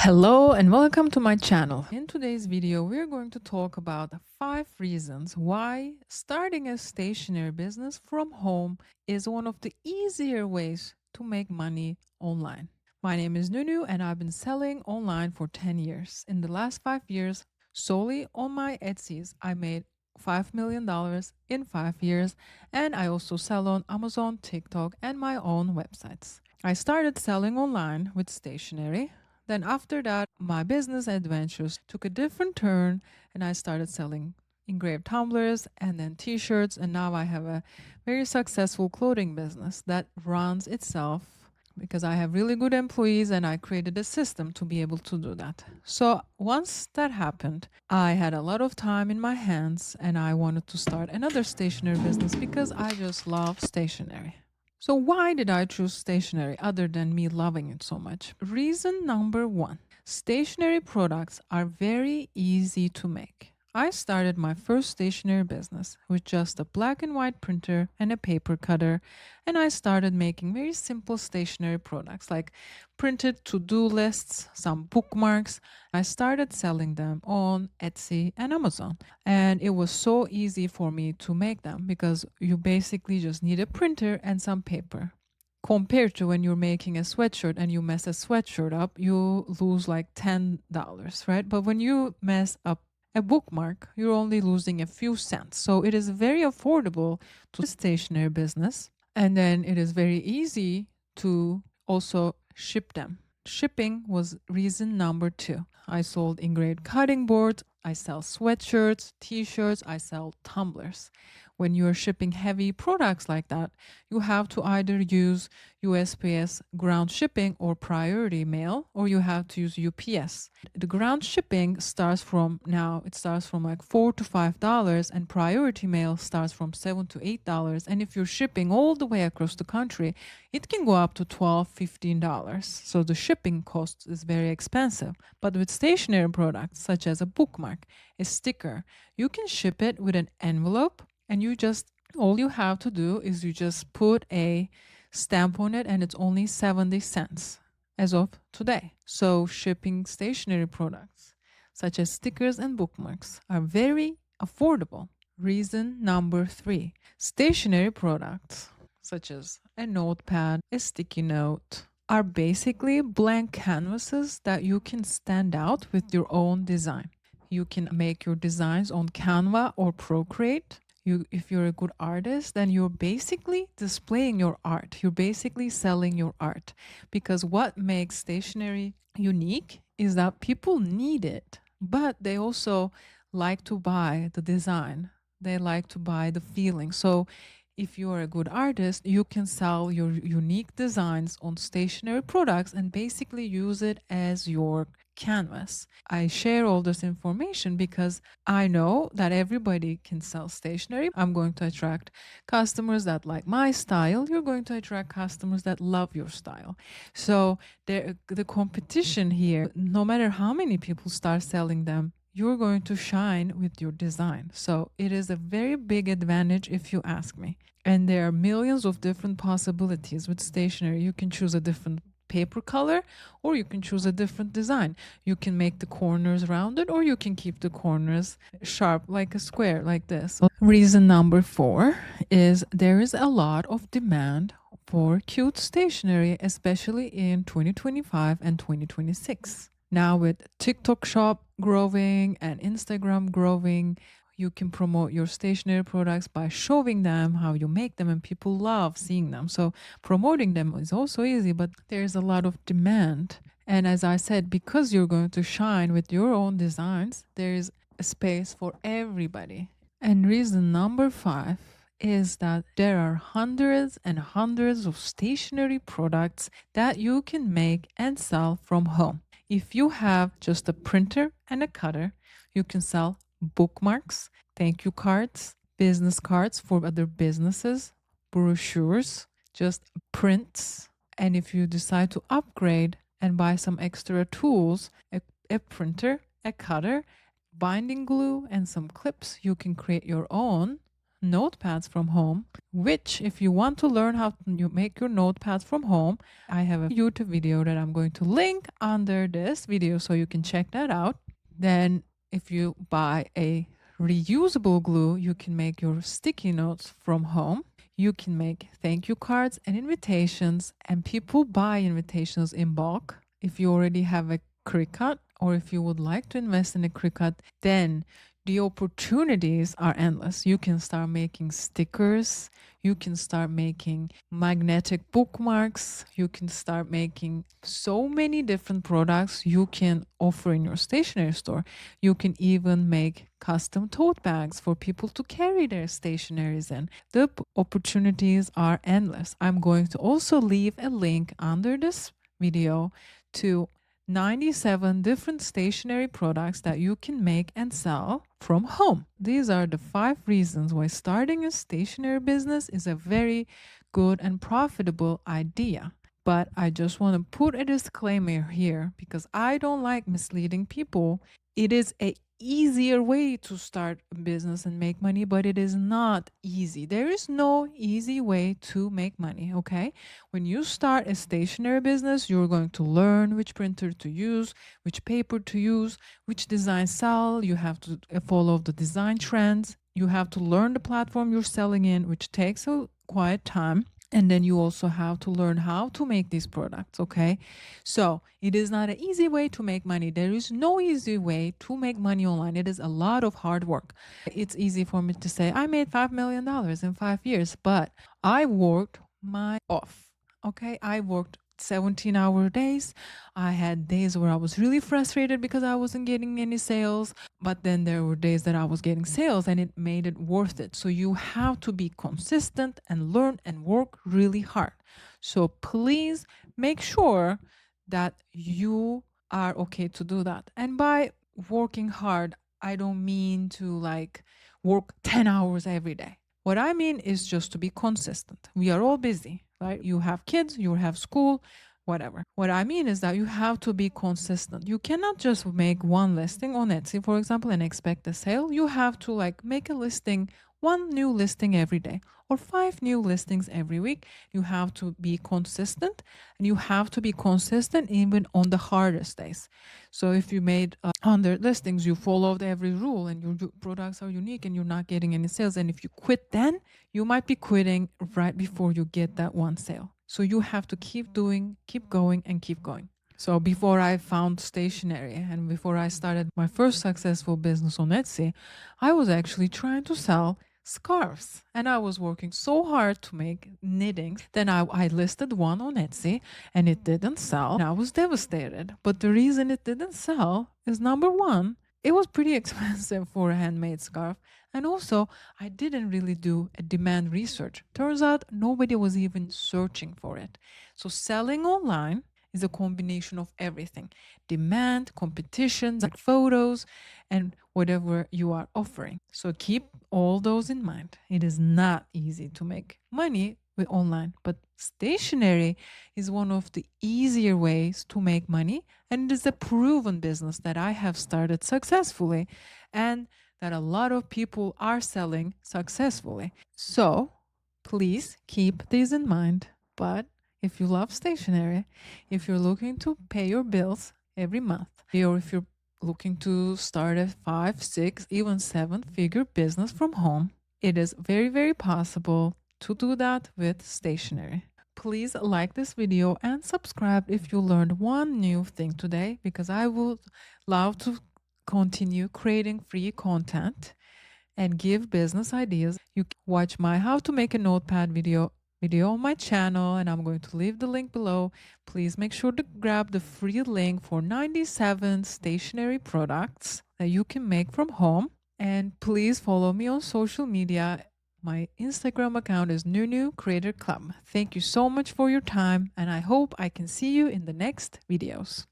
Hello and welcome to my channel. In today's video, we're going to talk about 5 reasons why starting a stationery business from home is one of the easier ways to make money online. My name is Nunu and I've been selling online for 10 years. In the last 5 years, solely on my Etsy's, I made $5 million in 5 years, and I also sell on Amazon, TikTok, and my own websites. I started selling online with stationery. Then after that, my business adventures took a different turn and I started selling engraved tumblers and then t-shirts, and now I have a very successful clothing business that runs itself because I have really good employees and I created a system to be able to do that. So once that happened, I had a lot of time in my hands and I wanted to start another stationery business because I just love stationery. So why did I choose stationery other than me loving it so much? Reason number 1. Stationery products are very easy to make. I started my first stationery business with just a black and white printer and a paper cutter, and I started making very simple stationery products like printed to-do lists, some bookmarks. I started selling them on Etsy and Amazon, and it was so easy for me to make them because you basically just need a printer and some paper. Compared to when you're making a sweatshirt and you mess a sweatshirt up, you lose like $10, right? But when you mess up a bookmark, you're only losing a few cents. So it is very affordable to stationery business. And then it is very easy to also ship them. Shipping was reason number 2. I sold engraved cutting boards, I sell sweatshirts, t-shirts, I sell tumblers. When you're shipping heavy products like that, you have to either use USPS ground shipping or priority mail, or you have to use UPS. The ground shipping starts from like $4 to $5, and priority mail starts from $7 to $8. And if you're shipping all the way across the country, it can go up to $12, $15. So the shipping cost is very expensive. But with stationery products such as a bookmark, a sticker, you can ship it with an envelope, and all you have to do is you just put a stamp on it, and it's only 70 cents as of today. So shipping stationery products such as stickers and bookmarks are very affordable. Reason number 3. Stationery products such as a notepad, a sticky note, are basically blank canvases that you can stand out with your own design. You can make your designs on Canva or Procreate. If you're a good artist, then you're basically displaying your art. You're basically selling your art. Because what makes stationery unique is that people need it, but they also like to buy the design. They like to buy the feeling. So if you're a good artist, you can sell your unique designs on stationery products and basically use it as your canvas. I share all this information because I know that everybody can sell stationery. I'm going to attract customers that like my style. You're going to attract customers that love your style. So the competition here, no matter how many people start selling them, you're going to shine with your design. So it is a very big advantage if you ask me. And there are millions of different possibilities with stationery. You can choose a different paper color, or you can choose a different design. You can make the corners rounded, or you can keep the corners sharp like a square like this. Reason number 4 is there is a lot of demand for cute stationery, especially in 2025 and 2026. Now with TikTok shop growing and Instagram growing, you can promote your stationery products by showing them how you make them, and people love seeing them. So promoting them is also easy, but there's a lot of demand. And as I said, because you're going to shine with your own designs, there is a space for everybody. And reason number 5 is that there are hundreds and hundreds of stationery products that you can make and sell from home. If you have just a printer and a cutter, you can sell bookmarks, thank you cards, business cards for other businesses, brochures, just prints. And if you decide to upgrade and buy some extra tools, a printer, a cutter, binding glue, and some clips, you can create your own notepads from home, which if you want to learn how to make your notepads from home, I have a YouTube video that I'm going to link under this video so you can check that out. Then if you buy a reusable glue, you can make your sticky notes from home. You can make thank you cards and invitations, and people buy invitations in bulk. If you already have a Cricut, or if you would like to invest in a Cricut, then the opportunities are endless. You can start making stickers, you can start making magnetic bookmarks, you can start making so many different products you can offer in your stationery store. You can even make custom tote bags for people to carry their stationeries in. The opportunities are endless. I'm going to also leave a link under this video to 97 different stationery products that you can make and sell from home. These are the 5 reasons why starting a stationery business is a very good and profitable idea. But I just want to put a disclaimer here because I don't like misleading people. It is a easier way to start a business and make money, but it is not easy. There is no easy way to make money, okay? When you start a stationery business, you're going to learn which printer to use, which paper to use, which design sell. You have to follow the design trends. You have to learn the platform you're selling in, which takes a quiet time. And then you also have to learn how to make these products, okay? So it is not an easy way to make money. There is no easy way to make money online. It is a lot of hard work. It's easy for me to say, I made $5 million in 5 years, but I worked my off, okay? I worked 17-hour days. I had days where I was really frustrated because I wasn't getting any sales, but then there were days that I was getting sales and it made it worth it. So you have to be consistent and learn and work really hard. So please make sure that you are okay to do that. And by working hard, I don't mean to like work 10 hours every day. What I mean is just to be consistent. We are all busy, right? You have kids, you have school, whatever. What I mean is that you have to be consistent. You cannot just make one listing on Etsy, for example, and expect a sale. You have to like make a listing, one new listing every day or 5 new listings every week. You have to be consistent, and you have to be consistent even on the hardest days. So if you made 100 listings, you followed every rule and your products are unique and you're not getting any sales. And if you quit then, you might be quitting right before you get that one sale. So you have to keep doing, keep going, and keep going. So before I found stationery and before I started my first successful business on Etsy, I was actually trying to sell scarves, and I was working so hard to make knitting. Then I listed one on Etsy and it didn't sell. And I was devastated. But the reason it didn't sell is number one, it was pretty expensive for a handmade scarf. And also, I didn't really do a demand research. Turns out nobody was even searching for it. So selling online is a combination of everything: demand, competitions, like photos, and whatever you are offering. So keep all those in mind. It is not easy to make money with online, but stationery is one of the easier ways to make money, and it is a proven business that I have started successfully and that a lot of people are selling successfully. So please keep these in mind. But if you love stationery, if you're looking to pay your bills every month, or if you're looking to start a 5, 6, even 7-figure business from home, it is very, very possible to do that with stationery. Please like this video and subscribe if you learned one new thing today, because I would love to continue creating free content and give business ideas. You can watch my how to make a notepad video on my channel, and I'm going to leave the link below. Please make sure to grab the free link for 97 stationery products that you can make from home. And please follow me on social media. My Instagram account is Nunu Creator Club. Thank you so much for your time, and I hope I can see you in the next videos.